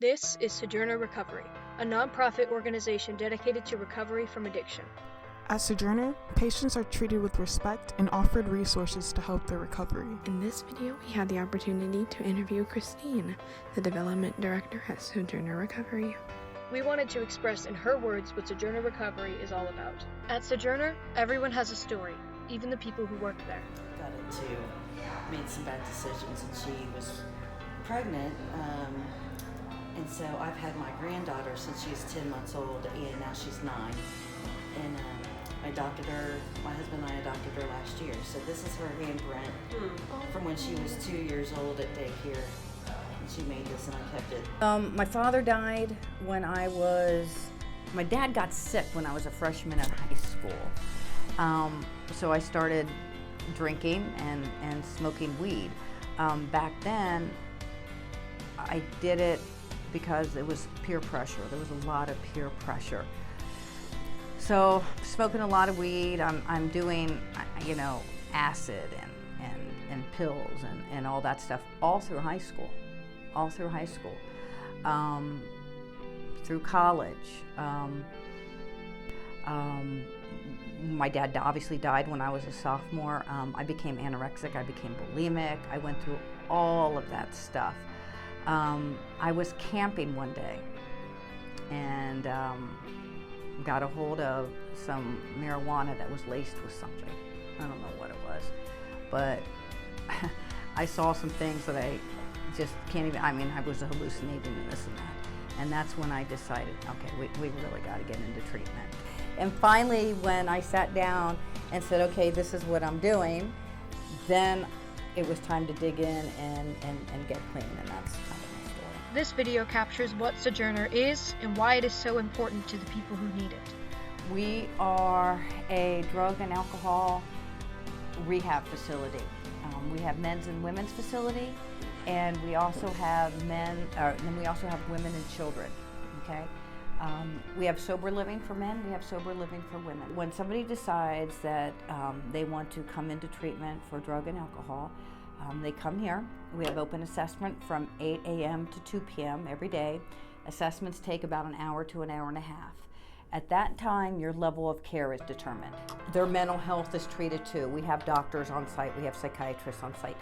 This is Sojourner Recovery, a nonprofit organization dedicated to recovery from addiction. At Sojourner, patients are treated with respect and offered resources to help their recovery. In this video, we had the opportunity to interview Christine, the development director at Sojourner Recovery. We wanted to express in her words what Sojourner Recovery is all about. At Sojourner, everyone has a story, even the people who work there. Got into, made some bad decisions, and she was pregnant, and so I've had my granddaughter since she was 10 months old, and now she's 9. And I adopted her, my husband and I adopted her last year. So this is her handprint from when she was 2 years old at daycare. And she made this and I kept it. My father died when my dad got sick when I was a freshman in high school. So I started drinking and smoking weed. Back then, I did it because it was peer pressure. There was a lot of peer pressure. So smoking a lot of weed, I'm doing, acid and pills and all that stuff all through high school, through college. My dad obviously died when I was a sophomore. I became anorexic, I became bulimic, I went through all of that stuff. I was camping one day and got a hold of some marijuana that was laced with something. I don't know what it was, but I saw some things that I just can't even, I was hallucinating and this and that. And that's when I decided, okay, we really got to get into treatment. And finally, when I sat down and said, okay, this is what I'm doing, then it was time to dig in and get clean, and that's kind of my story. This video captures what Sojourner is and why it is so important to the people who need it. We are a drug and alcohol rehab facility. We have men's and women's facility, and we also have women and children. Okay. We have sober living for men, we have sober living for women. When somebody decides that they want to come into treatment for drug and alcohol, they come here. We have open assessment from 8 a.m. to 2 p.m. every day. Assessments take about an hour to an hour and a half. At that time, your level of care is determined. Their mental health is treated too. We have doctors on site, we have psychiatrists on site.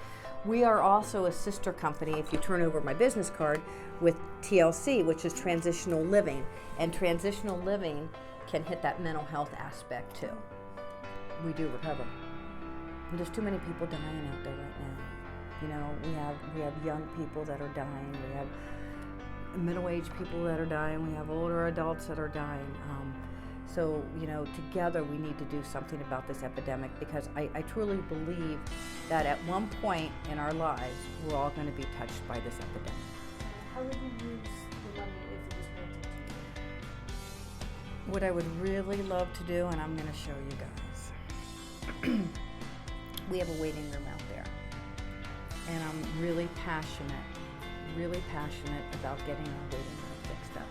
We are also a sister company, if you turn over my business card, with TLC, which is Transitional Living. And Transitional Living can hit that mental health aspect too. We do recover. And there's too many people dying out there right now. We have young people that are dying. We have middle-aged people that are dying. We have older adults that are dying. So, together we need to do something about this epidemic, because I truly believe that at one point in our lives, we're all going to be touched by this epidemic. How would you use the money if it was granted to you? What I would really love to do, and I'm going to show you guys, we have a waiting room out there, and I'm really passionate about getting our waiting room fixed up,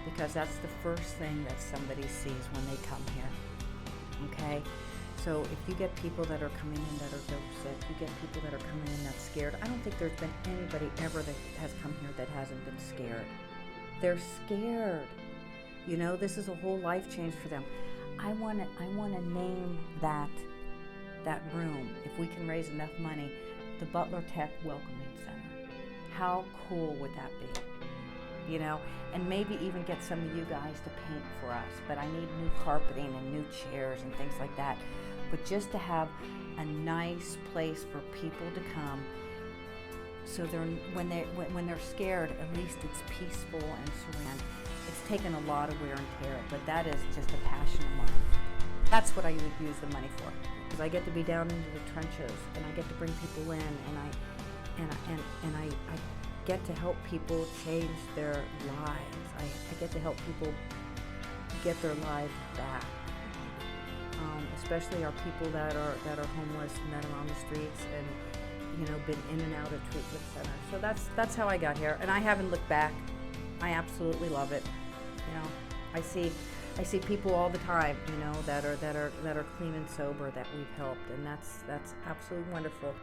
because that's the first thing that somebody sees when they come here. Okay? So if you get people that are coming in that are dope sick, you get people that are coming in that's scared. I don't think there's been anybody ever that has come here that hasn't been scared. They're scared. This is a whole life change for them. I want to name that room, if we can raise enough money, the Butler Tech Welcoming Center. How cool would that be? And maybe even get some of you guys to paint for us. But I need new carpeting and new chairs and things like that. But just to have a nice place for people to come, so when they're scared, at least it's peaceful and serene. It's taken a lot of wear and tear, but that is just a passion of mine. That's what I would use the money for, because I get to be down into the trenches, and I get to bring people in, and I get to help people change their lives. I get to help people get their lives back. Especially our people that are homeless and that are on the streets and been in and out of treatment centers. So that's how I got here, and I haven't looked back. I absolutely love it. I see people all the time, that are clean and sober that we've helped, and that's absolutely wonderful.